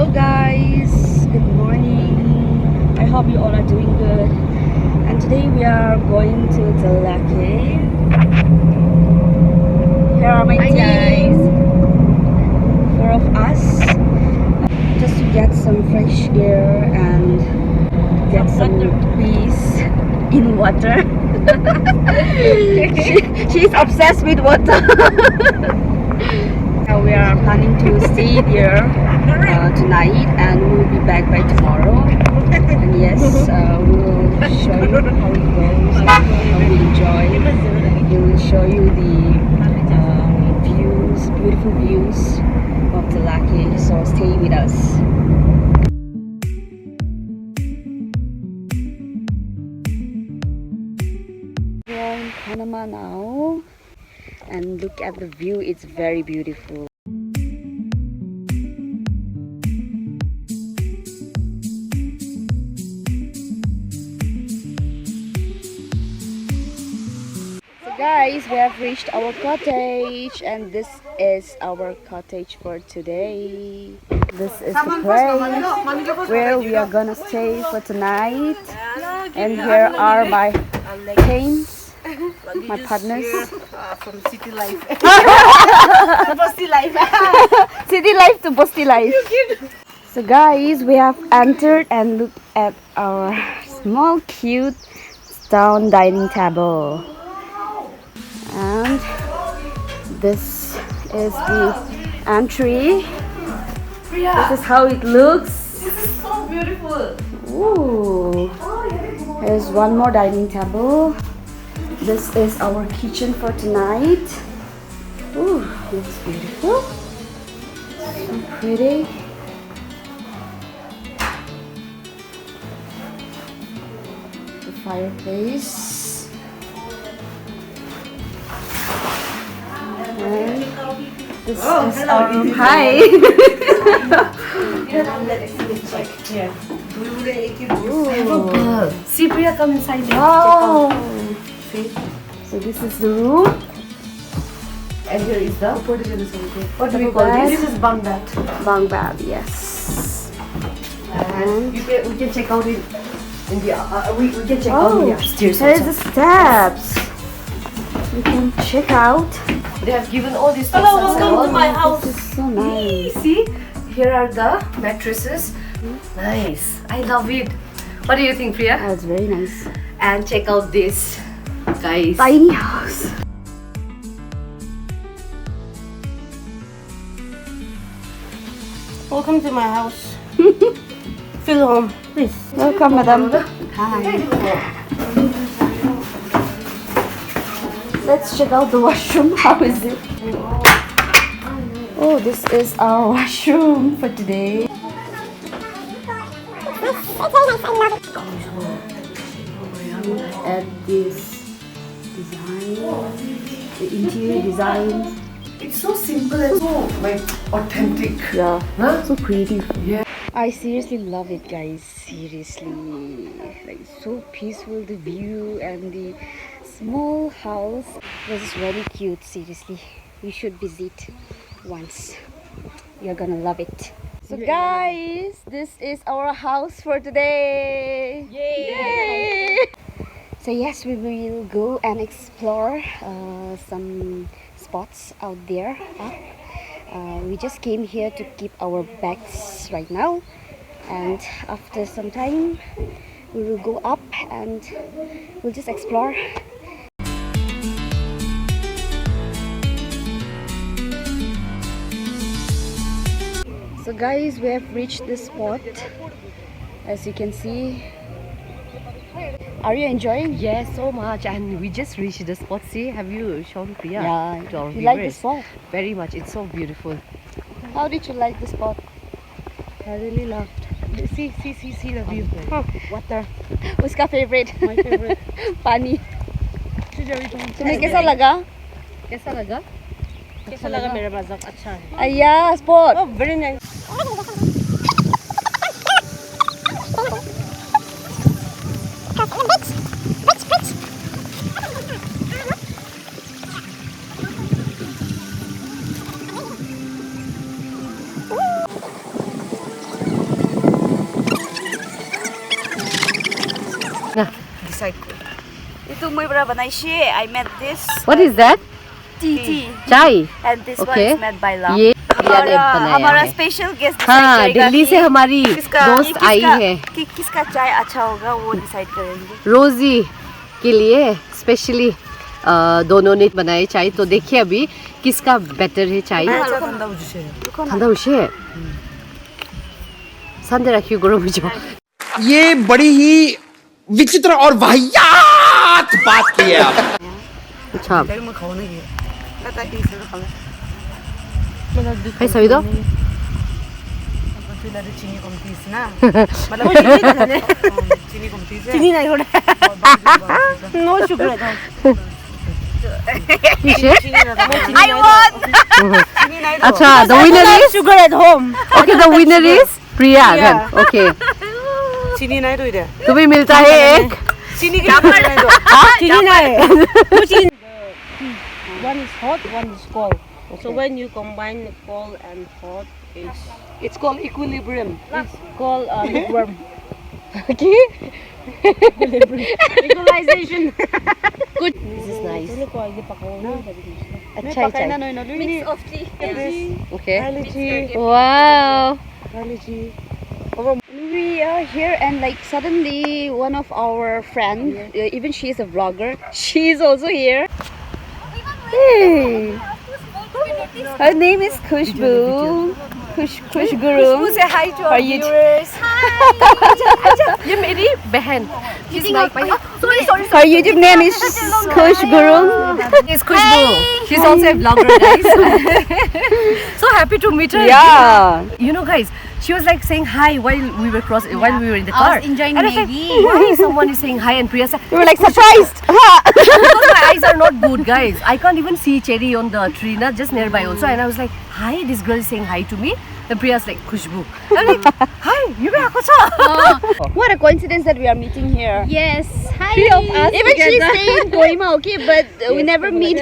Hello guys, good morning. I hope you all are doing good. And today we are going to Dzuleke. Here are my team. Four of us, just to get some fresh air and get some peace in water. She's obsessed with water. Now we are planning to stay there tonight, and we'll be back by tomorrow. And yes, we'll show you how it goes, how we enjoy. We will show you the views, beautiful views of Dzuleke. So stay with us. We are in Khonoma now, and look at the view. It's very beautiful. Guys, we have reached our cottage, and this is our cottage for today. This is the place where we are gonna stay for tonight. And here are my canes, my partners from city life. Bosti life. City life to Bosti life. So guys, we have entered and looked at our small cute stone dining table. And this is the entry. This is how it looks. This is so beautiful. Ooh. Here's one more dining table. This is our kitchen for tonight. Ooh, looks beautiful. So pretty. The fireplace. And this is our room. Hi. Ooh. See, Priya, come inside. Wow. See? So this is the room. And here is the what do we Double call bed. this? This is bunk bed. Bunk bed, yes. And we can check out in the we can check out in the upstairs. There's the steps. You can check out. They have given all these. Hello, welcome to my house. This is so nice. See, here are the mattresses. Nice. I love it. What do you think, Priya? Oh, it's very nice. And check out this, guys. Tiny house. Welcome to my house. Feel home, please. Welcome, madam. Hi. Let's check out the washroom. How is it? Oh, this is our washroom for today. Look at this design, the interior design. It's so simple and so like authentic. Yeah, Huh? so creative. Yeah. I seriously love it, guys. Seriously, like so peaceful, the view and the small house. This is very cute. Seriously, you should visit once. You're gonna love it. So guys, this is our house for today. Yay! So yes, we will go and explore some spots out there. We just came here to keep our bags right now, and after some time we will go up and we'll just explore. So guys, we have reached this spot, as you can see. Are you enjoying? Yes, so much. And we just reached the spot. See, have you shown Priya? Yeah. To our You like the viewers? spot? Very much. It's so beautiful. How did you like the spot? I really loved. See the view. Water. Uska favorite? My favorite. Pani. तुम्हें कैसा लगा? कैसा लगा? कैसा लगा मेरा मजाक? अच्छा है. Aya, spot. Oh, very nice. side ko. Ito mo ibra banay siya. I met this. What is that? Tea. Chai. And this Okay. one is made by love. ये प्रिया ने बनाया हमारा है। स्पेशल गेस्ट हाँ, दिल्ली से हमारी दोस्त आई है। कि किसका चाय अच्छा होगा वो डिसाइड करेंगे। रोजी के लिए स्पेशली दोनों ने बनाए चाय, तो देखिए अभी किसका बेटर है चाय। ठंडा उसे संदे रखियो गरम हो जाओ। ये बड़ी ही विचित्र और वाहियात बात की है आप। अच्छा है सही तो चीनी नहीं हो नो शुगर I won. अच्छा the winner is sugar at home. okay, the winner is Priya then. Okay, चीनी नहीं दो इधर तुम्हें मिलता है एक चीनी के नहीं दो चीनी नहीं one is hot, one is cold. So when you combine cold and hot, it's called equilibrium. It's called lukewarm. Okay. Equalization. Good. This is nice. अच्छा है Mix of tea. Okay. Wow. We are here and like suddenly one of our friends, even she is a vlogger, she is also here. Hey. Her name is Khushbu. Khushguru. say hi to our you viewers. ये मेरी बहन. She's like my. Her YouTube name is Khushguru. It's Khushbu. She's also a vlogger, guys. So happy to meet her. Yeah. You know, guys, she was like saying hi while we were while we were in the car. I was enjoying and I was like, Maggie. why someone is saying hi? And Priya said, We were like surprised. because my eyes are not good, guys. I can't even see cherry on the tree, not just nearby also. And I was like, hi, this girl is saying hi to me. Then Priya's like, Khushbu. I'm like, hi, you be ako. What a coincidence that we are meeting here. Yes. Hi. Three of us. Even she stay in Kohima, okay, but we never meet.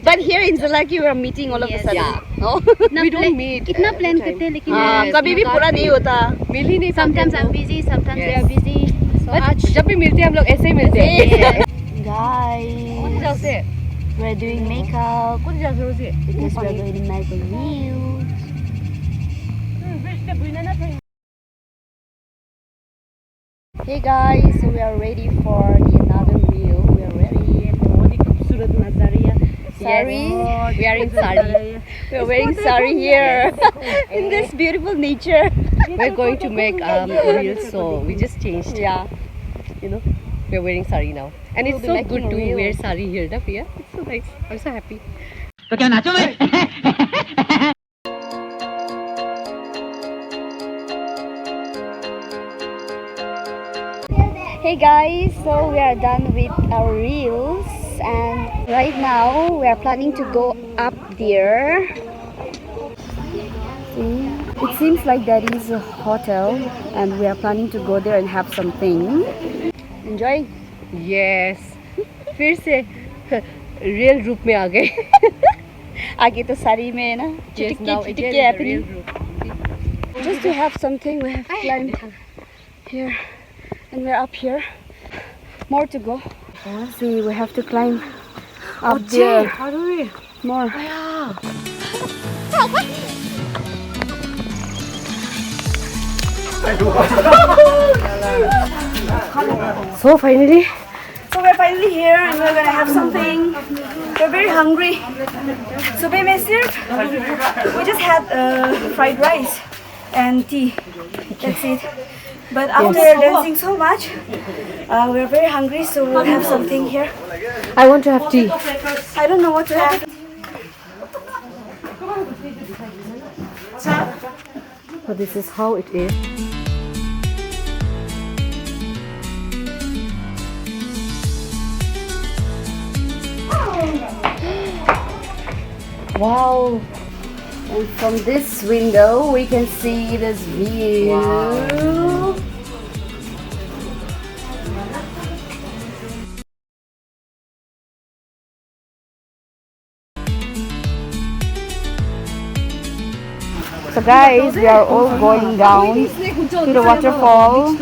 But here in Dzuleke we are meeting all of a sudden. Yeah. No? We don't meet. कितना plan करते हैं लेकिन हाँ, कभी भी पूरा नहीं होता. मिल ही नहीं पाते sometimes हम I'm लोग. busy, sometimes they Yes. are busy. So But जब भी मिलते हैं हम लोग ऐसे ही मिलते हैं. Guys, जाओ से. we're doing makeup कौन जाओ से रोज़ी? because we're going to make a reel. Hey guys, so we are ready for the another reel. We are ready. Sari, we are in sari. We are wearing sari here in this beautiful nature. We're going to make reels, so we just changed. Yeah. You know, we're wearing sari now, and We'll it's be so making good a to reel. wear sari here, na Priya? It's so nice. I'm so happy. Hey guys, so we are done with our reels and right now we are planning to go up there. See, it seems like there is a hotel and we are planning to go there and have something. Enjoy. Yes. फिर से real रूप में आ गए. आगे तो साड़ी में है ना Yes, now चिटकी again चिटकी the real happening. रूप. Just to have something we have climbed here and we're up here. More to go. See, we have to climb up there. How do we? More. So finally. So we're finally here and we're gonna have something. We're very hungry. So we just had fried rice and tea. That's it. But after dancing so much, we're very hungry, so we'll have something here. I want to have tea. I don't know what to have. So this is how it is. Wow. And from this window, we can see this view. Wow. So guys, we are all going down to the waterfall.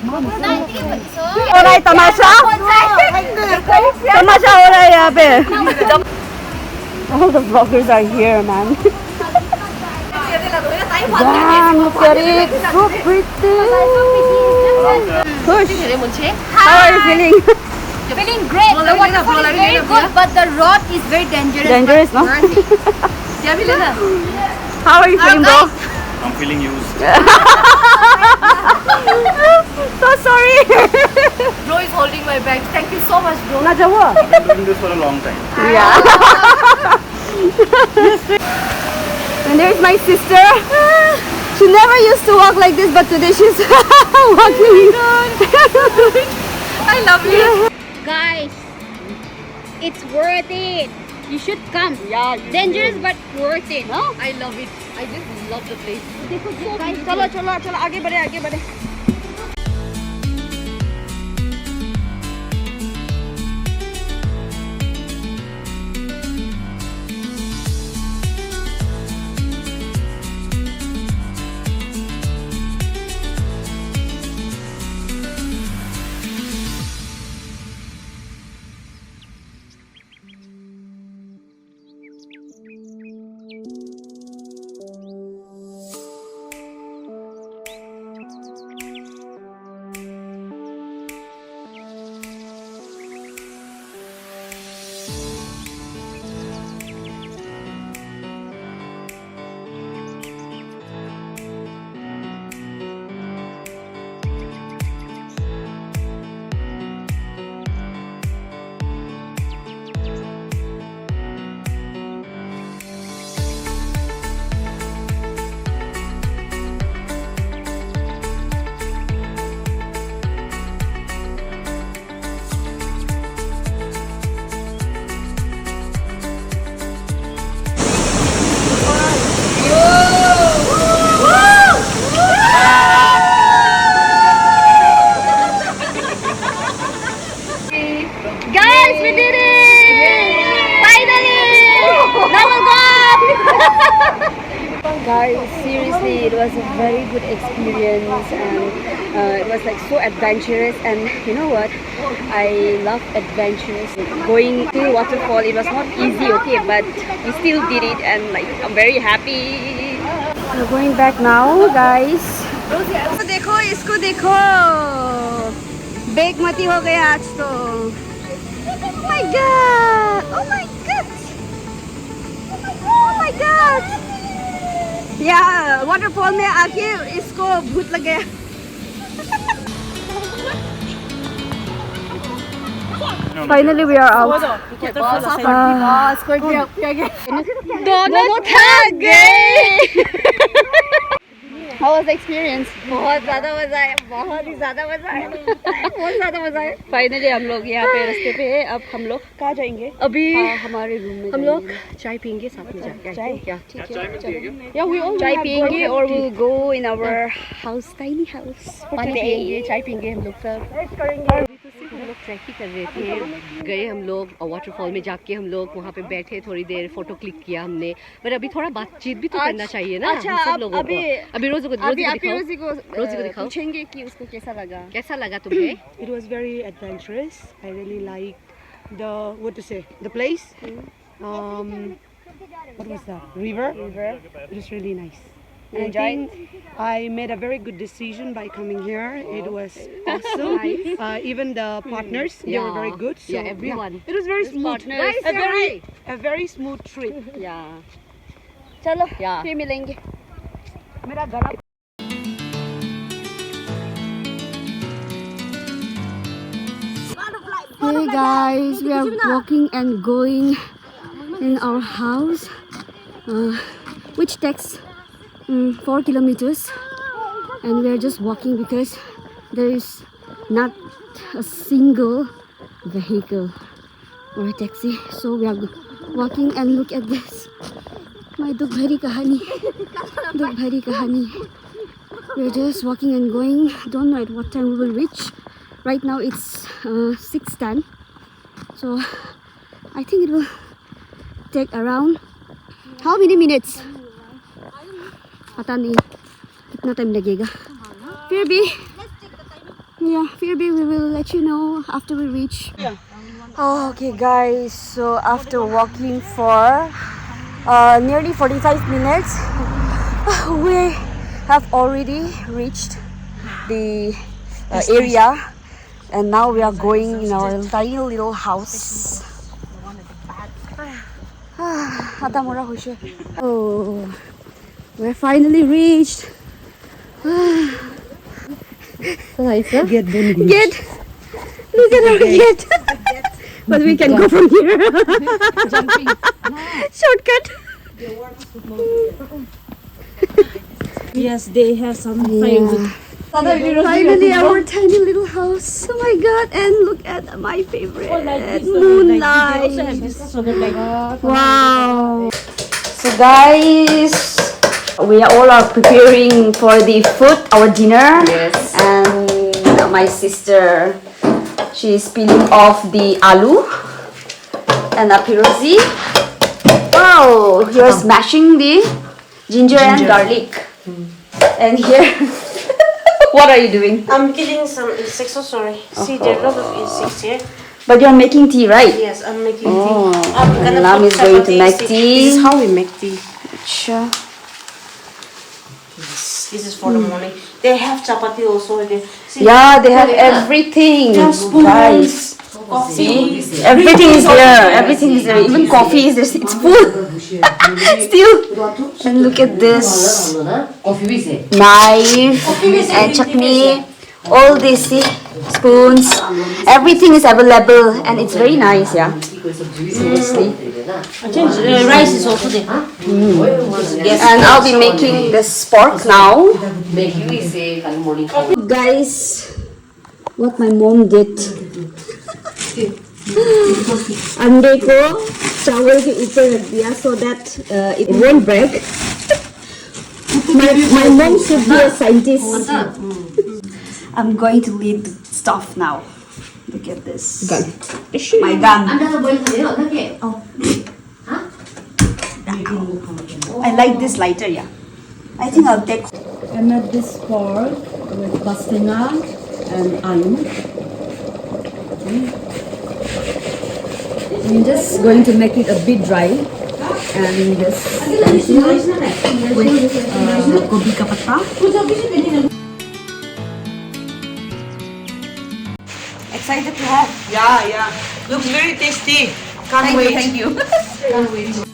हो रहा है तमाशा तमाशा हो रहा है यहाँ पे All the vloggers are here, man. Damn, look at it. So pretty. Push. How are you feeling? Feeling great. The waterfall is very good, but the road is very dangerous. Dangerous, no? How are you feeling, bro? I'm feeling used. So sorry. Bro is holding my bag. Thank you so much, bro. I've been doing this for a long time. Yeah. And there's my sister. She never used to walk like this, but today she's walking. I love you. Guys, it's worth it. You should come. Yeah. Dangerous but worth it. No? I love it. I just love the place. चलो चलो चलो आगे बढ़े आगे बढ़े. Guys, we did it! Finally! Double cup! Guys, seriously, it was a very good experience, and it was like so adventurous. And you know what? I love adventures. Going to waterfall, it was not easy, okay, but we still did it, and like I'm very happy. We're going back now, guys. देखो इसको देखो, बेगमती हो गया आज तो. Oh my god! Oh my god! Oh my god! Yeah, waterfall में आके इसको भूत लग गया. Finally we are out. दोनों थक गए. How was the experience? बहुत ज़्यादा मजा आया, बहुत ही ज़्यादा मजा आया, बहुत ज़्यादा मजा आया. Finally हम लोग यहाँ पे रास्ते पे हैं. अब हम लोग कहाँ जाएंगे? अभी हमारे रूम में हम लोग चाय पियेंगे साथ में जाके. चाय क्या? ठीक है. Yeah, we all चाय पियेंगे or we'll go in our house, tiny house for today. चाय पियेंगे हम लोग सब. हम लोग ट्रैक ही कर रहे थे, गए हम लोग और वाटरफॉल में जाके हम लोग वहाँ पे बैठे, थोड़ी देर फोटो क्लिक किया हमने. पर अभी थोड़ा बातचीत भी तो करना चाहिए ना सब लोगों को. अभी रोज़ी को दिखाओ. पूछेंगे कि उसको कैसा लगा तुम्हें? It was very adventurous. I really like the place. What was that? River. It was really nice. And I think I made a very good decision by coming here. It was awesome. Even the partners, they were very good. So, Yeah, everyone. It was very smooth. A very smooth trip. Yeah. चलो Yeah. फिर मिलेंगे. Hey guys, we are walking and going in our house, which takes 4 kilometers, and we are just walking because there is not a single vehicle or a taxi, so we are walking. And look at this, my dukh bhari kahani. We are just walking and going. Don't know at what time we will reach. Right now it's 6:10, so I think it will take around how many minutes? पता नहीं कितना time लगेगा. फिर भी Yeah, Phoebe, we will let you know after we reach. Yeah. Oh, okay, guys. So after walking for nearly 45 minutes, we have already reached the area, and now we are going in our tiny little house. Oh, we're finally reached. Get, look at our gate. But we can go from here. Shortcut. Yes, they have some Finally, our tiny little house. Oh my god! And look at my favorite moonlight. Wow. So guys, we all are preparing for the food, our dinner. Yes. And my sister, she's peeling off the aloo and a pirozi. Wow, you're smashing the ginger and garlic. And here, what are you doing? I'm killing some insects, so sorry. See, there are a lot of insects here. But you're making tea, right? Yes, I'm making Oh, tea. I'm gonna Nam put is going to chapati. make See, tea. This is how we make tea. Sure. Yes, this is for the morning. They have chapati also there. See, Yeah, they have everything, guys. coffee. See, everything is there. Everything is there. Even coffee is there. It's full. Still. And look at this knife and chutney. All this, see, spoons. Everything is available, and it's very nice. Yeah. Seriously. Rice is also there. Yes. And I'll be making this pork now. Guys, what my mom did. अंडे को चावल के ऊपर रख दिया so that it won't break. My mom should be a scientist. I'm going to lead the stuff now. Look at this. Gun. My gun. Oh. I like this lighter, yeah. I think I'll take. I made this pork with pastina and aloo. I'm just going to make it a bit dry, and this with gobi ka patta. Excited to have. Yeah, yeah. Looks very tasty. Can't wait. Thank you. Can't wait.